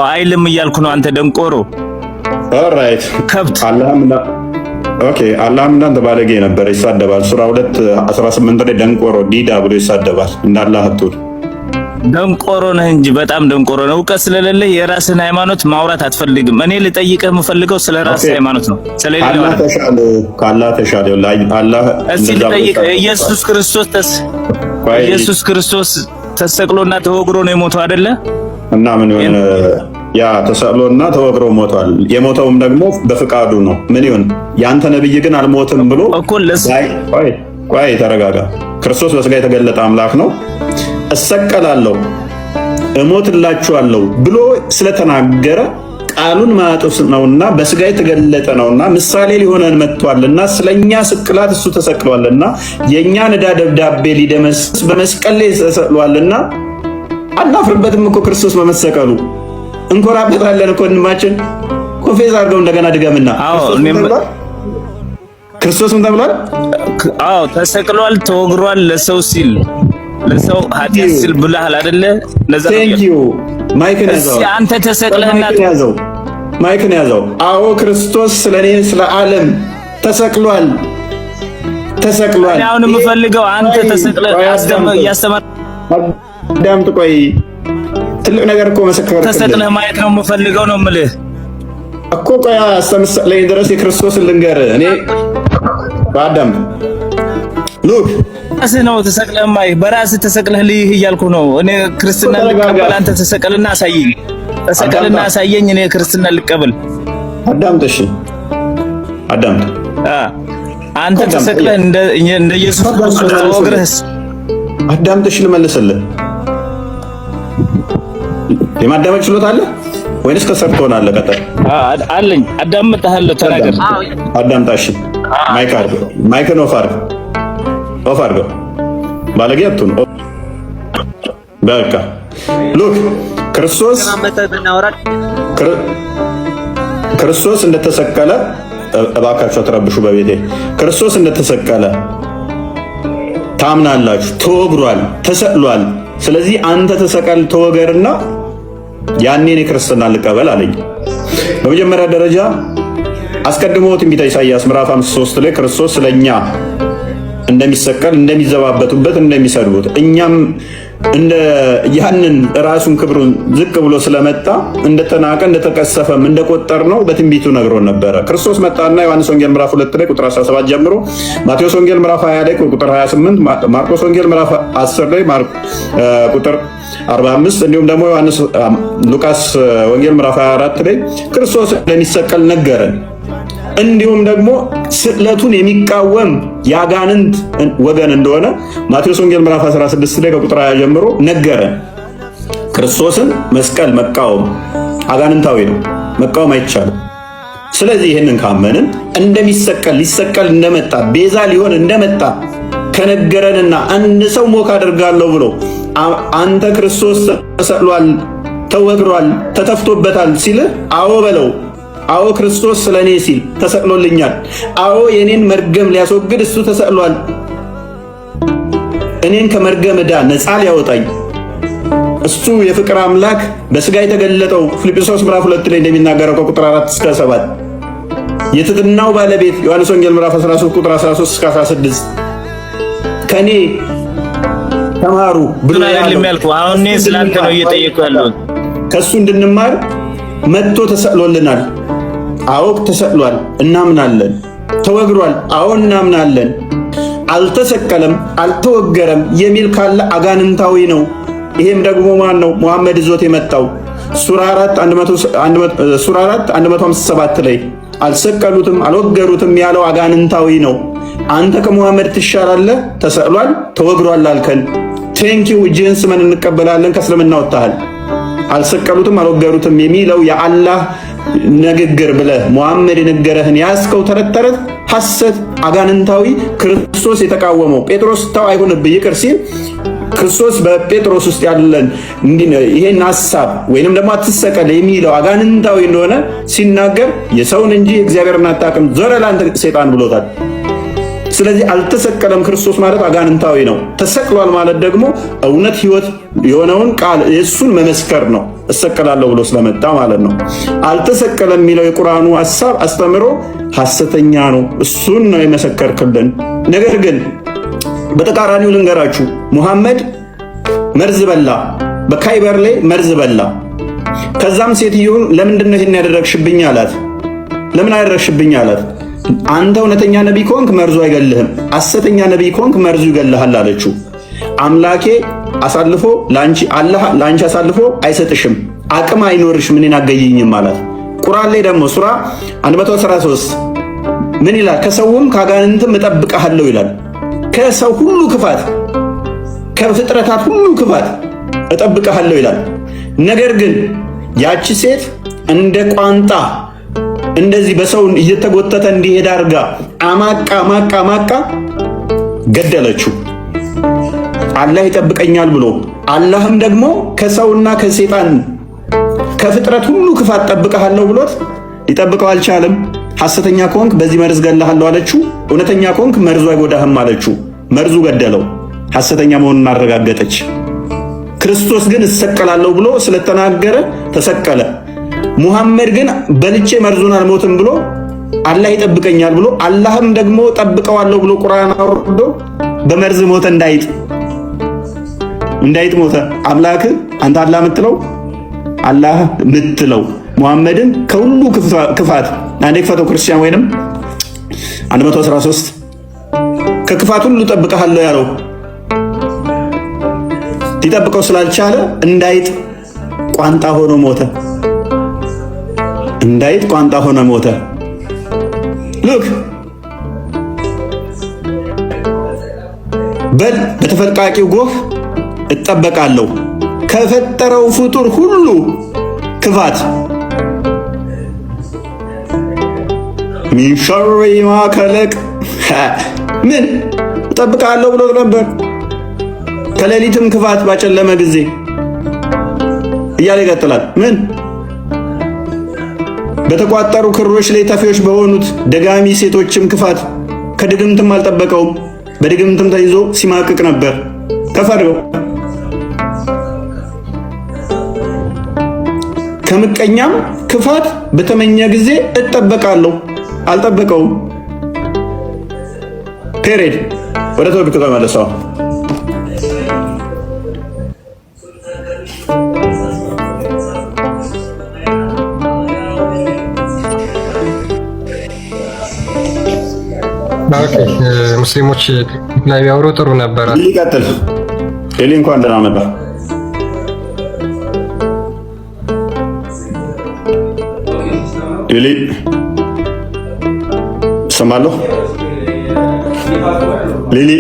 አይልም እያልኩ ነው። አንተ ደንቆሮ ኦልራይት ከብት ኦኬ አላህም እንዳንተ ባለጌ ነበር፣ ይሳደባል። ሱራ 2:18 ላይ ደንቆሮ ዲዳ ብሎ ይሳደባል። እንዳላህ አትሁን። ደንቆሮ ነህ እንጂ በጣም ደንቆሮ ነው። እውቀት ስለሌለ የራስን ሃይማኖት ማውራት አትፈልግም። እኔ ልጠይቅህ የምፈልገው ስለ ራስ ሃይማኖት ነው። ስለሌላ ካላህ ተሻለ አላህ እስቲ ልጠይቅህ። ኢየሱስ ክርስቶስ ተሰቅሎና ተወግሮ ነው የሞተው አይደለ? እና ምን ይሁን ያ ተሰቅሎና ተወግሮ ሞቷል። የሞተውም ደግሞ በፍቃዱ ነው። ምን ይሁን ያንተ ነብይ ግን አልሞትም ብሎ እኮ ቆይ ተረጋጋ። ክርስቶስ በስጋ የተገለጠ አምላክ ነው። እሰቀላለሁ እሞትላችኋለሁ ብሎ ስለተናገረ ቃሉን ማጥፍ ነውና በስጋ የተገለጠ ነውና ምሳሌ ሊሆነን መጥቷልና ስለኛ ስቅላት እሱ ተሰቅሏልና የኛን ዕዳ ደብዳቤ ሊደመስስ በመስቀል ላይ ተሰቅሏልና አናፍርበትም እኮ ክርስቶስ በመሰቀሉ እንኮራበታለን እኮ። ወንድማችን ኮንፌዝ አድርገው እንደገና ድገምና ክርስቶስ ምን ተብሏል? አዎ ተሰቅሏል፣ ተወግሯል ለሰው ሲል ለሰው ኃጢአት ሲል ብለሃል አይደለ? ለዛ ማይክን ያዘው አንተ ተሰቅለህና ማይክን ያዘው። አዎ ክርስቶስ ስለኔ ስለ ዓለም ተሰቅሏል። አሁን የምፈልገው አንተ ተሰቅለህ ያስተማር አዳምጥ። ቆይ ትልቅ ነገር እኮ መሰከረ። ተሰቅለህ ማየት ነው የምፈልገው ነው የምልህ እኮ። ቆይ አስተምሰለኝ ድረስ የክርስቶስን ልንገርህ እኔ በአዳም ሉክ ራስህ ነው ተሰቅለህ ማየት፣ በራስህ ተሰቅለህ ልይህ እያልኩ ነው እኔ። ክርስትና ልቀበል፣ አንተ ተሰቀልና አሳየኝ። ተሰቀልና አሳየኝ፣ እኔ ክርስትና ልቀበል። አዳምጥ፣ እሺ አዳምጥ። አንተ ተሰቅለህ እንደ ኢየሱስ ክርስቶስ ተወግረህስ አዳምጥ፣ እሺ ልመልስልህ። የማዳመጥ ችሎታ አለ ወይንስ ከሰርቶ ሆናለህ? ቀጠል አለኝ። አዳምጥሃለሁ፣ ተናገር። አዳምጣ፣ እሺ። ማይክን ኦፍ አድርገው። ባለጌ አትሁን። በቃ ሉክ ክርስቶስ እንደተሰቀለ እባካችሁ አትረብሹ በቤቴ። ክርስቶስ እንደተሰቀለ ታምናላችሁ። ተወግሯል፣ ተሰቅሏል። ስለዚህ አንተ ተሰቀል ተወገርና ያኔን የክርስትና ልቀበል አለኝ። በመጀመሪያ ደረጃ አስቀድሞ ትንቢተ ኢሳይያስ ምዕራፍ 53 ላይ ክርስቶስ ስለኛ እንደሚሰቀል፣ እንደሚዘባበቱበት፣ እንደሚሰድቡት እኛም እንደ ያንን ራሱን ክብሩን ዝቅ ብሎ ስለመጣ እንደተናቀ እንደተቀሰፈም እንደቆጠር ነው በትንቢቱ ነግሮን ነበረ። ክርስቶስ መጣና ዮሐንስ ወንጌል ምዕራፍ 2 ላይ ቁጥር 17 ጀምሮ፣ ማቴዎስ ወንጌል ምዕራፍ 20 ላይ ቁጥር 28፣ ማርቆስ ወንጌል ምዕራፍ 10 ላይ ቁጥር 45 እንዲሁም ደግሞ ሉቃስ ወንጌል ምዕራፍ 24 ላይ ክርስቶስ እንደሚሰቀል ነገረን። እንዲሁም ደግሞ ስቅለቱን የሚቃወም የአጋንንት ወገን እንደሆነ ማቴዎስ ወንጌል ምዕራፍ 16 ላይ ከቁጥር 20 ጀምሮ ነገረን። ክርስቶስን መስቀል መቃወም አጋንንታዊ ነው፣ መቃወም አይቻልም። ስለዚህ ይህንን ካመንን እንደሚሰቀል ሊሰቀል እንደመጣ ቤዛ ሊሆን እንደመጣ ከነገረንና አንድ ሰው ሞክ አደርጋለሁ ብሎ አንተ ክርስቶስ ተሰቅሏል፣ ተወግሯል፣ ተተፍቶበታል ሲልህ አዎ በለው። አዎ ክርስቶስ ስለኔ ሲል ተሰቅሎልኛል። አዎ የኔን መርገም ሊያስወግድ እሱ ተሰቅሏል። እኔን ከመርገም ዕዳ ነፃ ሊያወጣኝ እሱ የፍቅር አምላክ በስጋ የተገለጠው ፊልጵስዩስ ምዕራፍ 2 ላይ እንደሚናገረው ከቁጥር 4 እስከ 7 የትሕትናው ባለቤት ዮሐንስ ወንጌል ምዕራፍ 13 ቁጥር 13 እስከ 16 ከኔ ተማሩ ብሎ ያልኩህ አሁን እኔ ስላንተ ነው እየጠየኩ ያለሁት። ከሱ እንድንማር መጥቶ ተሰቅሎልናል። አዎ ተሰቅሏል፣ እናምናለን። ተወግሯል፣ አዎ እናምናለን። አልተሰቀለም፣ አልተወገረም የሚል ካለ አጋንንታዊ ነው። ይሄም ደግሞ ማን ነው? መሐመድ ይዞት የመጣው ሱራ 4 157 ላይ አልሰቀሉትም፣ አልወገሩትም ያለው አጋንንታዊ ነው። አንተ ከመሐመድ ትሻላለህ። ተሰቅሏል፣ ተወግሯል አልከን። ቴንኪው፣ እጅህን ስመን እንቀበላለን። ከእስልምና ወጥተሃል። አልሰቀሉትም አልወገሩትም የሚለው የአላህ ንግግር ብለህ መሐመድ የነገረህን ያስከው ተረት ሐሰት፣ አጋንንታዊ፣ ክርስቶስ የተቃወመው ጴጥሮስ ተው አይሆንብህ ይቅር ሲል ክርስቶስ በጴጥሮስ ውስጥ ያለን ይሄን ሐሳብ ወይንም ደግሞ አትሰቀል የሚለው አጋንንታዊ እንደሆነ ሲናገር የሰውን እንጂ እግዚአብሔርን አታውቅም ዞር ለአንተ ሰይጣን ብሎታል። ስለዚህ አልተሰቀለም ክርስቶስ ማለት አጋንንታዊ ነው። ተሰቅሏል ማለት ደግሞ እውነት ሕይወት የሆነውን ቃል የእሱን መመስከር ነው። እሰቀላለሁ ብሎ ስለመጣ ማለት ነው። አልተሰቀለም የሚለው የቁርአኑ ሐሳብ አስተምሮ ሐሰተኛ ነው። እሱን ነው የመሰከርክልን። ነገር ግን በተቃራኒው ልንገራችሁ፣ ሙሐመድ መርዝ በላ፣ በካይበር ላይ መርዝ በላ። ከዛም ሴትዮውን ለምንድነው ይሄን ያደረግሽብኝ አላት። ለምን አደረግሽብኝ አላት። አንተ እውነተኛ ነቢይ ከሆንክ መርዙ አይገልህም፣ ሐሰተኛ ነቢይ ከሆንክ መርዙ ይገልሃል አለችው። አምላኬ አሳልፎ ላንቺ አላህ ላንቺ አሳልፎ አይሰጥሽም፣ አቅም አይኖርሽም፣ እኔን አገይኝም አላት። ቁርአን ላይ ደግሞ ሱራ 113 ምን ይላል? ከሰውም ከአጋንንትም እጠብቅሃለሁ ይላል። ከሰው ሁሉ ክፋት፣ ከፍጥረታት ሁሉ ክፋት እጠብቅሃለሁ ይላል። ነገር ግን ያቺ ሴት እንደ ቋንጣ እንደዚህ በሰው እየተጎተተ እንዲሄድ አድርጋ አማቃ ገደለችው። አላህ ይጠብቀኛል ብሎ አላህም ደግሞ ከሰውና ከሴጣን ከፍጥረት ሁሉ ክፋት ጠብቀሃለሁ ብሎት ሊጠብቀው አልቻለም። ሐሰተኛ ከሆንክ በዚህ መርዝ ገለሃለሁ አለችው። እውነተኛ ከሆንክ መርዙ አይጎዳህም አለችው። መርዙ ገደለው። ሐሰተኛ መሆኑን አረጋገጠች። ክርስቶስ ግን እሰቀላለሁ ብሎ ስለተናገረ ተሰቀለ። ሙሐመድ ግን በልቼ መርዙን አልሞትም ብሎ አላህ ይጠብቀኛል ብሎ አላህም ደግሞ ጠብቀዋለሁ ብሎ ቁርአን አውርዶ በመርዝ ሞተ። እንዳይጥ ሞተ። አምላክ አንተ አላህ ምትለው ሙሐመድን ከሁሉ ክፋት አንዴ ክፋቱ ክርስቲያን ወይንም 113 ከክፋት ሁሉ ጠብቀሃለሁ ያለው ሊጠብቀው ስላልቻለ እንዳይጥ ቋንጣ ሆኖ ሞተ። እንዳይጥ ቋንጣ ሆኖ ሞተ። ሉክ በል በተፈልቃቂው ጎህ እጠበቃለሁ ከፈጠረው ፍጡር ሁሉ ክፋት ሚን ሸሪ ማ ከለቅ ምን እጠብቃለሁ ብሎ ነበር። ከሌሊትም ክፋት ባጨለመ ጊዜ እያለ ይቀጥላል። ምን በተቋጠሩ ክሮች ላይ ተፊዎች በሆኑት ደጋሚ ሴቶችም ክፋት ከድግምትም አልጠበቀውም። በድግምትም ተይዞ ሲማቅቅ ነበር። ከፈርው ከምቀኛም ክፋት በተመኘ ጊዜ እጠበቃለሁ፣ አልጠበቀውም። ፔሬድ ወደ ቶፒክ ተመለሰው። ሙስሊሞች ላይ ቢያወሩ ጥሩ ነበር። ይቀጥል። ሌሊ እንኳን ደህና መጣ። ሌሊ ሰማለሁ። ሌሊ